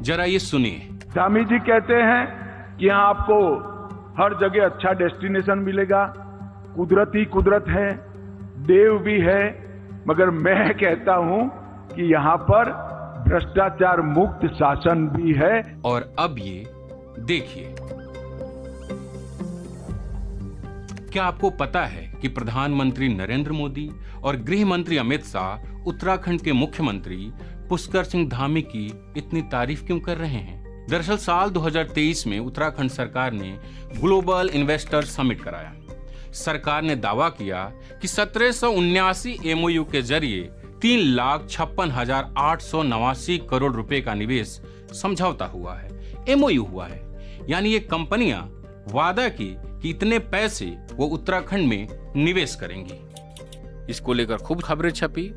जरा ये सुनिए। स्वामी जी कहते हैं कि यहाँ आपको हर जगह अच्छा डेस्टिनेशन मिलेगा, कुदरती कुदरत है, देव भी है, मगर मैं कहता हूँ कि यहाँ पर भ्रष्टाचार मुक्त शासन भी है। और अब ये देखिए, क्या आपको पता है कि प्रधानमंत्री नरेंद्र मोदी और गृह मंत्री अमित शाह उत्तराखंड के मुख्यमंत्री पुष्कर सिंह धामी की इतनी तारीफ क्यों कर रहे हैं? दरअसल साल 2023 में उत्तराखंड सरकार ने ग्लोबल इन्वेस्टर समिट कराया। सरकार ने दावा किया कि 1779 एमओयू के जरिए 3,56,889 करोड़ रुपए का निवेश समझौता हुआ है, एमओयू हुआ है। यानी ये कंपनियां वादा की कि इतने पैसे वो उत्तराखंड में निवेश करेंगी। इसको लेकर खूब खबरें छपी।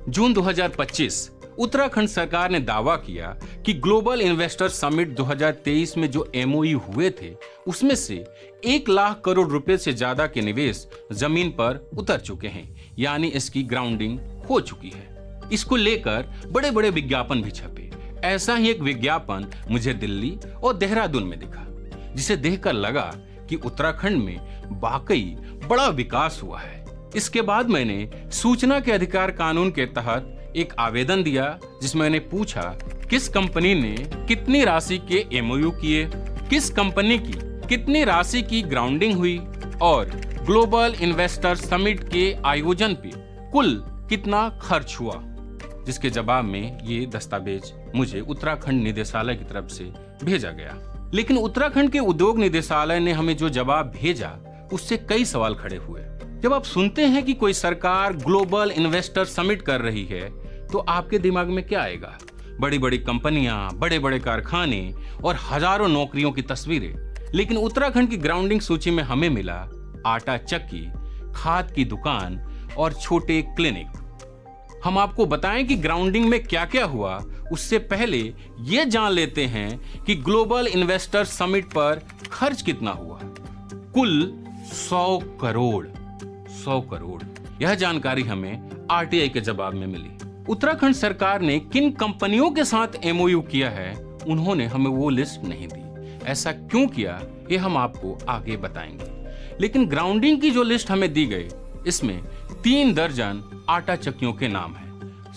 जून 2025 उत्तराखंड सरकार ने दावा किया कि ग्लोबल इन्वेस्टर समिट 2023 में जो एमओयू हुए थे उसमें से 1 लाख करोड़ रुपए से ज्यादा के निवेश जमीन पर उतर चुके हैं, यानी इसकी ग्राउंडिंग हो चुकी है। इसको लेकर बड़े बड़े विज्ञापन भी छपे। ऐसा ही एक विज्ञापन मुझे दिल्ली और देहरादून में दिखा, जिसे देखकर लगा कि उत्तराखंड में वाकई बड़ा विकास हुआ है। इसके बाद मैंने सूचना के अधिकार कानून के तहत एक आवेदन दिया, जिसमें मैंने पूछा किस कंपनी ने कितनी राशि के एमओयू किए, किस कंपनी की कितनी राशि की ग्राउंडिंग हुई और ग्लोबल इन्वेस्टर समिट के आयोजन पे कुल कितना खर्च हुआ। जिसके जवाब में ये दस्तावेज मुझे उत्तराखंड निदेशालय की तरफ से भेजा गया। लेकिन उत्तराखंड के उद्योग निदेशालय ने हमें जो जवाब भेजा उससे कई सवाल खड़े हुए। जब आप सुनते हैं कि कोई सरकार ग्लोबल इन्वेस्टर समिट कर रही है तो आपके दिमाग में क्या आएगा? बड़ी बड़ी कंपनियां, बड़े बड़े कारखाने और हजारों नौकरियों की तस्वीरें। लेकिन उत्तराखंड की ग्राउंडिंग सूची में हमें मिला आटा चक्की, खाद की दुकान और छोटे क्लिनिक। हम आपको बताएं कि ग्राउंडिंग में क्या क्या हुआ, उससे पहले ये जान लेते हैं कि ग्लोबल इन्वेस्टर समिट पर खर्च कितना हुआ। कुल 100 करोड़। यह जानकारी हमें आरटीआई के जवाब में मिली। उत्तराखंड सरकार ने किन कंपनियों के साथ एमओयू किया है, उन्होंने हमें वो लिस्ट नहीं दी। ऐसा क्यों किया, ये हम आपको आगे बताएंगे। लेकिन ग्राउंडिंग की जो लिस्ट हमें दी गई, इसमें 3 दर्जन आटा चक्कियों के नाम है।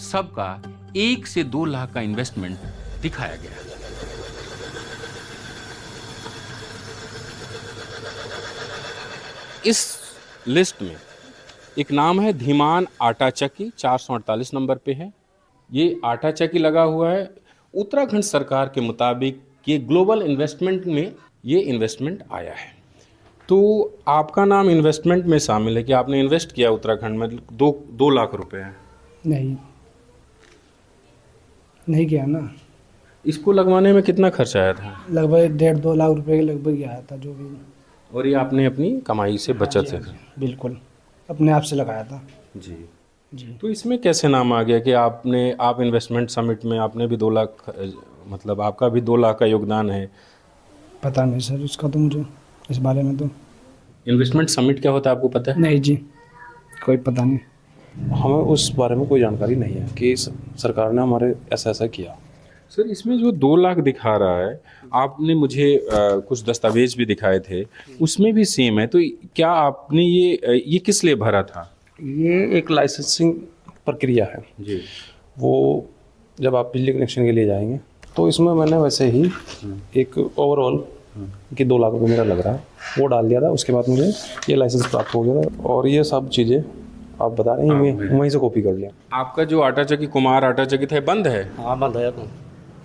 सबका 1 से 2 लाख का इन्वेस्टमेंट दिखाया गया। इस लिस्ट में एक नाम है धीमान आटा चक्की, 448 नंबर पे है। ये आटा चक्की लगा हुआ है। उत्तराखंड सरकार के मुताबिक ये ग्लोबल इन्वेस्टमेंट में ये इन्वेस्टमेंट आया है। तो आपका नाम इन्वेस्टमेंट में शामिल है कि आपने इन्वेस्ट किया उत्तराखंड में 2 लाख रुपए है? नहीं किया ना। इसको लगवाने में कितना खर्च आया था? लगभग 1.5-2 लाख रुपए के लगभग आया था जो भी। और ये आपने अपनी कमाई से बचत से? बिल्कुल अपने आप से लगाया था जी। जी। तो इसमें कैसे नाम आ गया कि आप इन्वेस्टमेंट समिट में आपने भी 2 लाख, मतलब आपका भी 2 लाख का योगदान है? पता नहीं सर उसका, तो मुझे इस बारे में तो। इन्वेस्टमेंट समिट क्या होता है आपको पता है? नहीं जी, कोई पता नहीं। हमें उस बारे में कोई जानकारी नहीं है कि सरकार ने हमारे ऐसा किया। सर इसमें जो 2 लाख दिखा रहा है, आपने मुझे कुछ दस्तावेज भी दिखाए थे, उसमें भी सेम है। तो क्या आपने ये किस लिए भरा था? ये एक लाइसेंसिंग प्रक्रिया है जी। वो जब आप बिजली कनेक्शन के लिए जाएंगे तो इसमें मैंने वैसे ही एक ओवरऑल कि 2 लाख रुपये मेरा लग रहा है वो डाल दिया था। उसके बाद मुझे ये लाइसेंस प्राप्त हो गया था और ये सब चीज़ें आप बता रहे हैं वहीं से कॉपी कर लिया। आपका जो आटा चक्की कुमार आटा चक्की था बंद है? हाँ बंद है। तो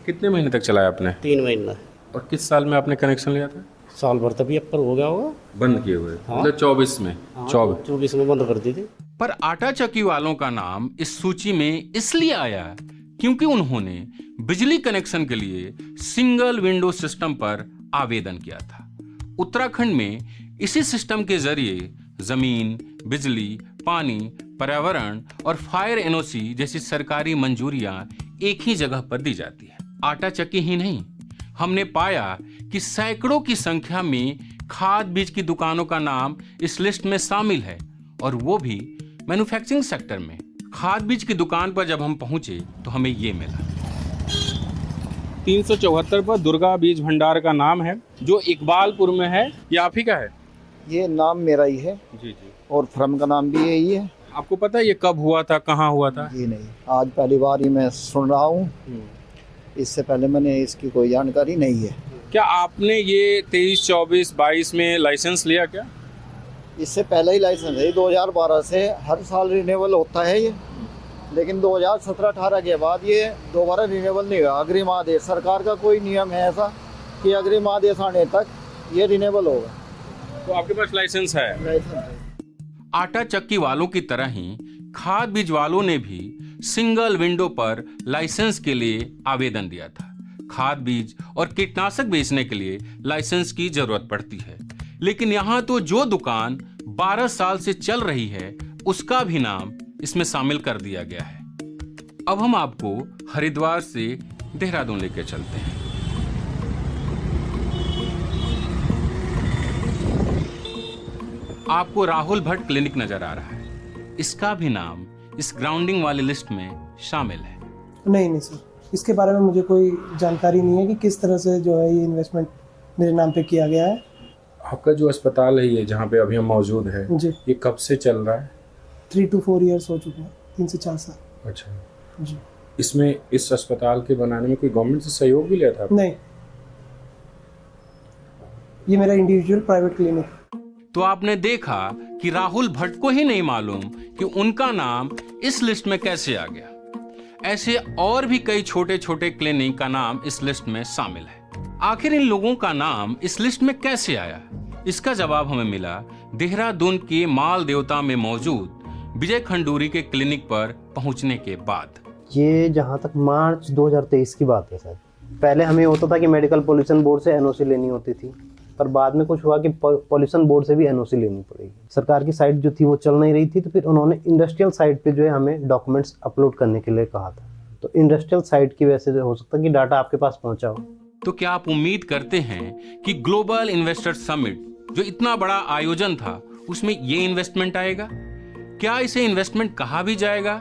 कितने महीने तक चलाया आपने? 3 महीना। और किस साल में आपने कनेक्शन लिया था? साल भर तभी ऊपर हो गया होगा बंद किए हुए। हाँ? मतलब 24 में? हाँ, 24 में बंद कर दी थी। पर आटा चक्की वालों का नाम इस सूची में इसलिए आया क्योंकि उन्होंने बिजली कनेक्शन के लिए सिंगल विंडो सिस्टम पर आवेदन किया था। उत्तराखंड में इसी सिस्टम के जरिए जमीन, बिजली, पानी, पर्यावरण और फायर एनओसी जैसी सरकारी मंजूरियां एक ही जगह पर दी जाती है। आटा चक्की ही नहीं, हमने पाया कि सैकड़ों की संख्या में खाद बीज की दुकानों का नाम इस लिस्ट में शामिल है, और वो भी मैन्युफैक्चरिंग सेक्टर में। खाद बीज की दुकान पर जब हम पहुंचे तो हमें ये मिला। 374 पर दुर्गा बीज भंडार का नाम है, जो इकबालपुर में है। ये आप ही का है? ये नाम मेरा ही है जी जी। और फर्म का नाम भी यही है। आपको पता है ये कब हुआ था, कहाँ हुआ था? जी नहीं, आज पहली बार ही मैं सुन रहा हूँ। इससे पहले मैंने इसकी कोई जानकारी नहीं है। क्या आपने ये 23, 24, 22 में लाइसेंस लिया क्या? इससे पहले ही लाइसेंस है, 2012 से हर साल रिन्यूअल होता है ये, लेकिन 2017-18 के बाद ये दोबारा रिन्यूअल नहीं हुआ। अग्रिम आदेश, सरकार का कोई नियम है ऐसा कि अग्रिम आदेश आने तक ये रिन्यूअल होगा। तो आपके पास लाइसेंस है? लाइसेंस है। आटा चक्की वालों की तरह ही खाद बीज वालों ने भी सिंगल विंडो पर लाइसेंस के लिए आवेदन दिया था। खाद बीज और कीटनाशक बेचने के लिए लाइसेंस की जरूरत पड़ती है, लेकिन यहाँ तो जो दुकान 12 साल से चल रही है उसका भी नाम इसमें शामिल कर दिया गया है। अब हम आपको हरिद्वार से देहरादून लेकर चलते हैं। आपको राहुल भट्ट क्लिनिक नजर आ रहा है। इसका भी नाम इस ग्राउंडिंग वाली लिस्ट में शामिल है। नहीं सर, इसके बारे में मुझे कोई जानकारी नहीं है कि किस तरह से जो है ये इन्वेस्टमेंट मेरे नाम पे किया गया है। आपका जो अस्पताल है ये जहाँ पे अभी हम मौजूद है, जी, ये कब से चल रहा है? 3 to 4 ईयर्स हो चुके हैं, 3 से 4 साल। अच्छा जी। इसमें इस अस्पताल के बनाने में कोई गवर्नमेंट से सहयोग भी लिया था? नहीं, ये मेरा इंडिविजुअल प्राइवेट क्लिनिक। तो आपने देखा कि राहुल भट्ट को ही नहीं मालूम कि उनका नाम इस लिस्ट में कैसे आ गया। ऐसे और भी कई छोटे छोटे क्लिनिक का नाम इस लिस्ट में शामिल है। आखिर इन लोगों का नाम इस लिस्ट में कैसे आया, इसका जवाब हमें मिला देहरादून के माल देवता में मौजूद विजय खंडूरी के क्लिनिक पर पहुंचने के बाद। ये जहाँ तक मार्च 2023 की बात है सर। पहले हमें होता था कि मेडिकल पॉल्यूशन बोर्ड से एनओसी लेनी होती थी, पर बाद में कुछ हुआ कि पॉल्यूशन बोर्ड से भी एनओसी लेनी पड़ेगी। सरकार की साइट जो थी वो चल नहीं रही थी, तो फिर उन्होंने इंडस्ट्रियल साइट पे जो है हमें डॉक्यूमेंट्स अपलोड करने के लिए कहा था। तो इंडस्ट्रियल साइट की वजह से हो सकता है कि डाटा आपके पास पहुंचा हो। तो क्या आप उम्मीद करते हैं कि ग्लोबल इन्वेस्टर समिट जो इतना बड़ा आयोजन था उसमें ये इन्वेस्टमेंट आएगा? क्या इसे इन्वेस्टमेंट कहा भी जाएगा